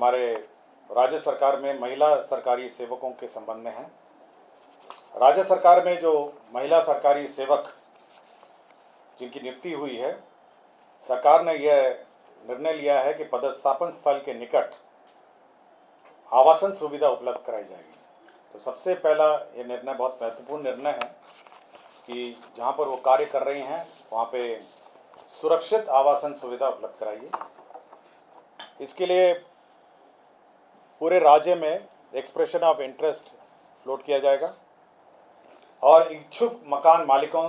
हमारे राज्य सरकार में महिला सरकारी सेवकों के संबंध में है। राज्य सरकार में जो महिला सरकारी सेवक जिनकी नियुक्ति हुई है, सरकार ने यह निर्णय लिया है कि पदस्थापन स्थल के निकट आवासन सुविधा उपलब्ध कराई जाएगी। तो सबसे पहला ये निर्णय बहुत महत्वपूर्ण निर्णय है कि जहाँ पर वो कार्य कर रही हैं वहाँ पे सुरक्षित आवासन सुविधा उपलब्ध कराइए। इसके लिए पूरे राज्य में एक्सप्रेशन ऑफ इंटरेस्ट फ्लोट किया जाएगा और इच्छुक मकान मालिकों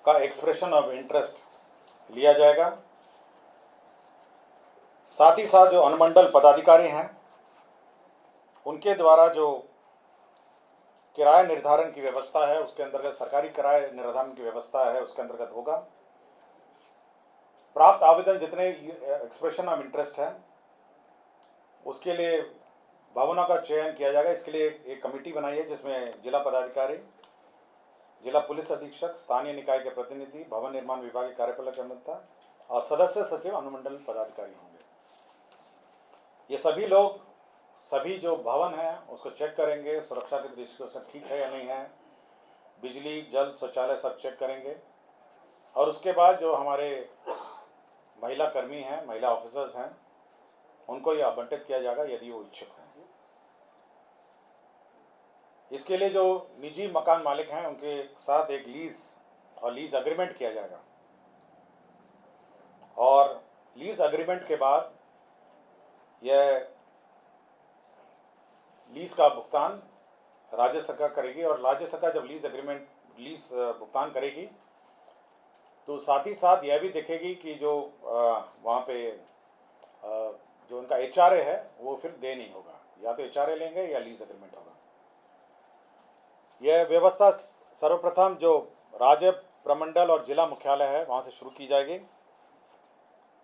का एक्सप्रेशन ऑफ इंटरेस्ट लिया जाएगा। साथ ही साथ जो अनुमंडल पदाधिकारी हैं उनके द्वारा जो किराया निर्धारण की व्यवस्था है उसके अंतर्गत सरकारी किराया निर्धारण की व्यवस्था है उसके अंतर्गत होगा। प्राप्त आवेदन जितने एक्सप्रेशन ऑफ इंटरेस्ट है उसके लिए भवनों का चयन किया जाएगा। इसके लिए एक कमेटी बनाई है जिसमें जिला पदाधिकारी, जिला पुलिस अधीक्षक, स्थानीय निकाय के प्रतिनिधि, भवन निर्माण विभाग के कार्यपालक अभियंता और सदस्य सचिव अनुमंडल पदाधिकारी होंगे। ये सभी लोग सभी जो भवन है उसको चेक करेंगे, सुरक्षा की दृष्टि से ठीक है या नहीं है, बिजली, जल, शौचालय सब चेक करेंगे और उसके बाद जो हमारे महिला कर्मी हैं, महिला ऑफिसर्स हैं, उनको ये आवंटित किया जाएगा यदि वो इच्छुक हैं। इसके लिए जो निजी मकान मालिक हैं उनके साथ एक लीज एग्रीमेंट किया जाएगा और लीज एग्रीमेंट के बाद यह लीज का भुगतान राज्य सरकार करेगी और राज्य सरकार जब लीज भुगतान करेगी तो साथ ही साथ यह भी देखेगी कि जो वहाँ पे जो उनका HRA है वो फिर दे नहीं होगा, या तो HRA लेंगे या लीज एग्रीमेंट होगा। यह व्यवस्था सर्वप्रथम जो राज्य प्रमंडल और जिला मुख्यालय है वहाँ से शुरू की जाएगी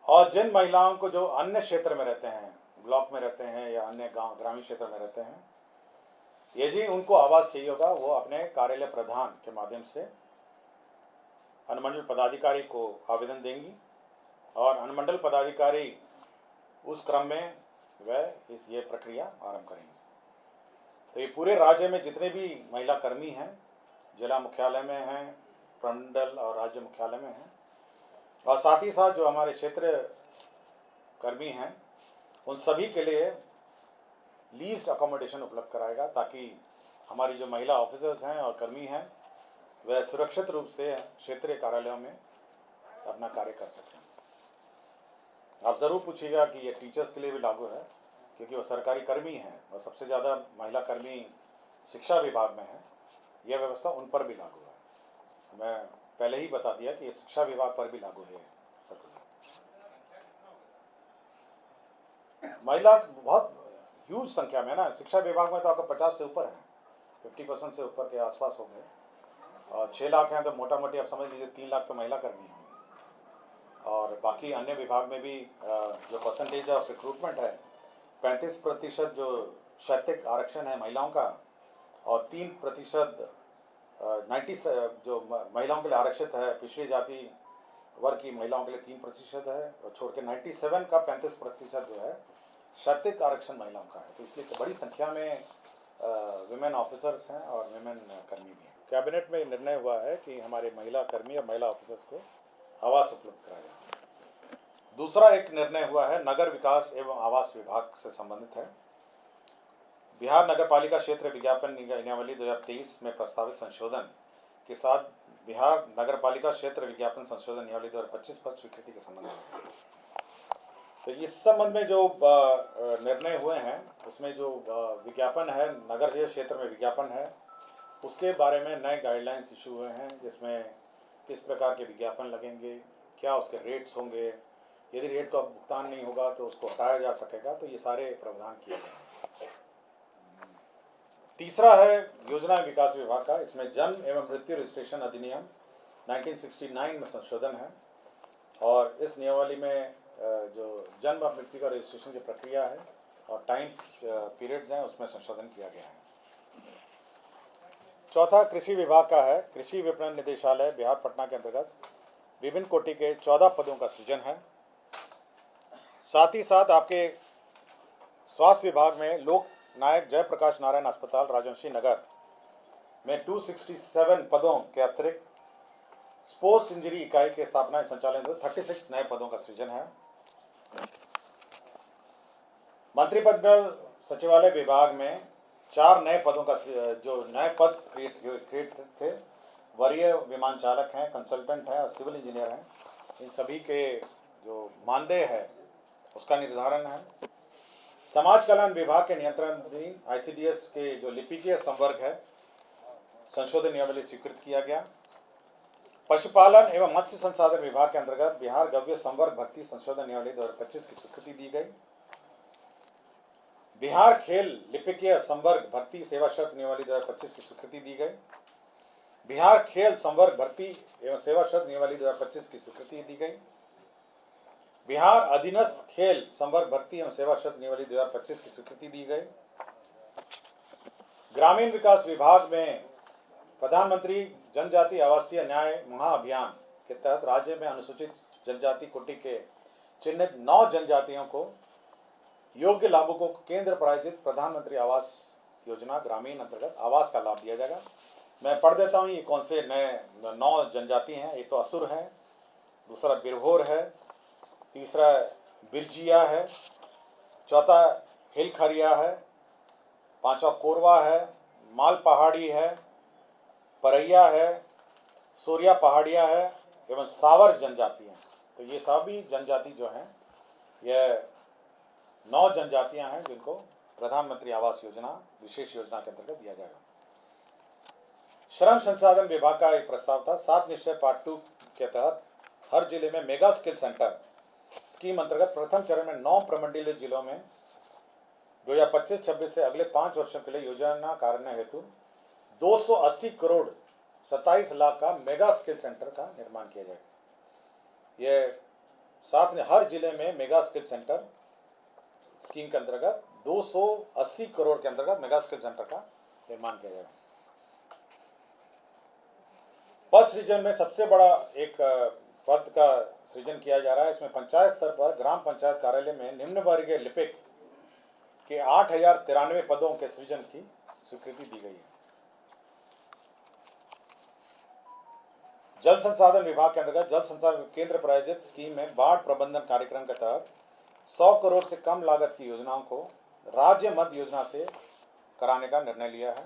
और जिन महिलाओं को जो अन्य क्षेत्र में रहते हैं, ब्लॉक में रहते हैं या अन्य गांव ग्रामीण क्षेत्र में रहते हैं, यदि उनको आवास चाहिए होगा वो अपने कार्यालय प्रधान के माध्यम से अनुमंडल पदाधिकारी को आवेदन देंगी और अनुमंडल पदाधिकारी उस क्रम में वह ये प्रक्रिया आरंभ करेंगे। तो ये पूरे राज्य में जितने भी महिला कर्मी हैं, जिला मुख्यालय में हैं, प्रमंडल और राज्य मुख्यालय में हैं और साथ ही साथ जो हमारे क्षेत्र कर्मी हैं उन सभी के लिए लीज्ड अकोमोडेशन उपलब्ध कराएगा ताकि हमारी जो महिला ऑफिसर्स हैं और कर्मी हैं वह सुरक्षित रूप से क्षेत्रीय कार्यालयों में अपना कार्य कर सकें। आप ज़रूर पूछिएगा कि ये टीचर्स के लिए भी लागू है क्योंकि वो सरकारी कर्मी हैं और सबसे ज़्यादा महिला कर्मी शिक्षा विभाग में है। यह व्यवस्था उन पर भी लागू है। मैं पहले ही बता दिया कि ये शिक्षा विभाग पर भी लागू है। महिला बहुत ह्यूज संख्या में ना, शिक्षा विभाग में तो आपका 50 से ऊपर है, 50% से ऊपर के आसपास हो गए और 6 लाख हैं तो मोटा मोटी आप समझ लीजिए 3 लाख तो महिला कर्मी हैं और बाकी अन्य विभाग में भी जो परसेंटेज ऑफ रिक्रूटमेंट है 35% जो शैक्षिक आरक्षण है महिलाओं का और 3% 90 जो महिलाओं के लिए आरक्षित है, पिछड़ी जाति वर्ग की महिलाओं के लिए 3% है और छोड़ के 97 का 35% जो है शैक्षिक आरक्षण महिलाओं का है। तो इसलिए बड़ी संख्या में विमेन ऑफिसर्स हैं और विमेन कर्मी भी हैं। कैबिनेट में निर्णय हुआ है कि हमारे महिला कर्मी और महिला ऑफिसर्स को आवास उपलब्ध कराया जाए। दूसरा एक निर्णय हुआ है नगर विकास एवं आवास विभाग से संबंधित है। बिहार नगर पालिका क्षेत्र विज्ञापन नियमावली 2023 में प्रस्तावित संशोधन के साथ बिहार नगर पालिका क्षेत्र विज्ञापन संशोधन नियमावली 2025 पर स्वीकृति के संबंध में, तो इस संबंध में जो निर्णय हुए हैं उसमें जो विज्ञापन है, नगर क्षेत्र में विज्ञापन है, उसके बारे में नए गाइडलाइंस इशू हुए हैं जिसमें किस प्रकार के विज्ञापन लगेंगे, क्या उसके रेट्स होंगे, यदि रेट का भुगतान नहीं होगा तो उसको हटाया जा सकेगा। तो ये सारे प्रावधान किए गए हैं। तीसरा है योजना विकास विभाग का। इसमें जन्म एवं मृत्यु रजिस्ट्रेशन अधिनियम 1969 में संशोधन है और इस नियमावली में जो जन्म और मृत्यु का रजिस्ट्रेशन की प्रक्रिया है और टाइम पीरियड्स हैं उसमें संशोधन किया गया है। चौथा कृषि विभाग का है। कृषि विपणन निदेशालय बिहार पटना के अंतर्गत विभिन्न कोटि के 14 पदों का सृजन है। साथ ही साथ आपके स्वास्थ्य विभाग में लोक नायक जयप्रकाश नारायण अस्पताल राजवंशी नगर में 267 पदों के अतिरिक्त स्पोर्ट्स इंजरी इकाई के स्थापना संचालन में 36 नए पदों का सृजन है। मंत्रिमंडल सचिवालय विभाग में 4 नए पदों का जो नए पद क्रिएट थे, वरीय विमान चालक हैं, कंसल्टेंट हैं और सिविल इंजीनियर हैं। इन सभी के जो मानदेय है उसका निर्धारण है। समाज कल्याण विभाग के नियंत्रणाधीन ICDS के जो लिपिकीय संवर्ग है संशोधन नियमावली स्वीकृत किया गया। पशुपालन एवं मत्स्य संसाधन विभाग के अंतर्गत बिहार गव्य संवर्ग भर्ती संशोधन नियमावली 2025 की स्वीकृति दी गई। बिहार खेल लिपिकीय संवर्ग भर्ती सेवा शर्त नियमावली 2025 की स्वीकृति दी गई। बिहार खेल संवर्ग भर्ती एवं सेवा शर्त नियमावली 2025 की स्वीकृति दी गई। बिहार अधीनस्थ खेल संवर्ग भर्ती एवं सेवा शर्त नियमावली 2025 की स्वीकृति दी गई। ग्रामीण विकास विभाग में प्रधानमंत्री जनजाति आवासीय न्याय महाअभियान के तहत राज्य में अनुसूचित जनजाति कोटि के चिन्हित 9 जनजातियों को योग्य लाभुकों को केंद्र प्रायोजित प्रधानमंत्री आवास योजना ग्रामीण अंतर्गत आवास का लाभ दिया जाएगा। मैं पढ़ देता हूँ ये कौन से नए 9 जनजाति हैं। एक तो असुर है, दूसरा बिरहोर है, तीसरा बिरजिया है, चौथा हिलखरिया है, पांचवा कोरवा है, माल पहाड़ी है, परैया है, सूर्या पहाड़िया है एवं सावर जनजाति हैं। तो ये सभी जनजाति जो हैं यह 9 जनजातियां हैं जिनको प्रधानमंत्री आवास योजना विशेष योजना के अंतर्गत दिया जाएगा। श्रम संसाधन विभाग का एक प्रस्ताव था 7 निश्चय पार्ट 2 के तहत हर जिले में मेगा स्किल सेंटर स्कीम अंतर्गत प्रथम चरण में 9 प्रमंडलीय जिलों में 2025-26 से अगले 5 वर्षों के लिए योजना कार्यान्वयन हेतु 280 करोड़ 27 लाख का मेगा स्किल सेंटर का निर्माण किया जाएगा। ये साथ में हर जिले में मेगा स्किल सेंटर स्कीम के अंतर्गत 280 करोड़ के अंतर्गत मेगा स्किल सेंटर का निर्माण किया जाएगा। पद सृजन में सबसे बड़ा एक पद का सृजन किया जा रहा है। इसमें पंचायत स्तर पर ग्राम पंचायत कार्यालय में निम्न वर्गीय लिपिक के 8093 पदों के सृजन की स्वीकृति दी गई है। जल संसाधन विभाग के अंतर्गत जल संसाधन केंद्र प्रायोजित स्कीम में बाढ़ प्रबंधन कार्यक्रम के तहत 100 करोड़ से कम लागत की योजनाओं को राज्य मध्य योजना से कराने का निर्णय लिया है।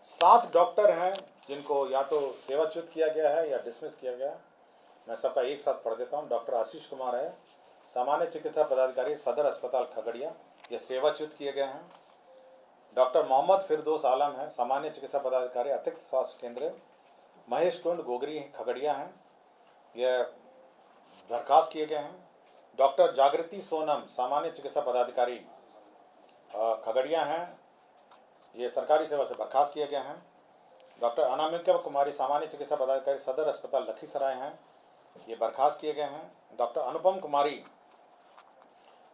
7 डॉक्टर हैं जिनको या तो सेवाच्युत किया गया है या डिसमिस किया गया है। मैं सबका एक साथ पढ़ देता हूँ। डॉक्टर आशीष कुमार है, सामान्य चिकित्सा पदाधिकारी सदर अस्पताल खगड़िया, ये सेवाच्युत किए गए हैं। डॉक्टर मोहम्मद फिरदौस आलम है, सामान्य चिकित्सा पदाधिकारी अतिरिक्त स्वास्थ्य केंद्र महेश कुंड गोगरी खगड़िया हैं, यह बर्खास्त किए गए हैं। डॉक्टर जागृति सोनम सामान्य चिकित्सा पदाधिकारी खगड़िया हैं, ये सरकारी सेवा से बर्खास्त किए गए हैं। डॉक्टर अनामिका कुमारी सामान्य चिकित्सा पदाधिकारी सदर अस्पताल लखीसराय हैं, ये बर्खास्त किए गए हैं। डॉक्टर अनुपम कुमारी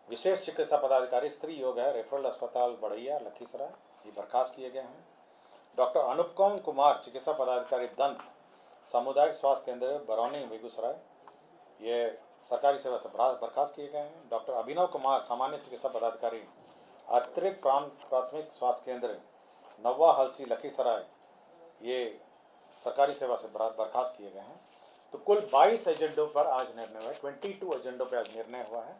विशेष चिकित्सा पदाधिकारी स्त्री योग है, रेफरल अस्पताल बढ़ैया लखीसराय, ये बर्खास्त किए गए हैं। डॉक्टर अनुपम कुमार चिकित्सा पदाधिकारी दंत सामुदायिक स्वास्थ्य केंद्र बरौनी बेगूसराय, ये सरकारी सेवा से बर्खास्त किए गए हैं। डॉक्टर अभिनव कुमार सामान्य चिकित्सा पदाधिकारी अतिरिक्त प्राथमिक स्वास्थ्य केंद्र नवा हलसी लखीसराय, ये सरकारी सेवा से बर्खास्त किए गए हैं। तो कुल 22 एजेंडों पर आज निर्णय हुआ है, 22 एजेंडों पर आज निर्णय हुआ है।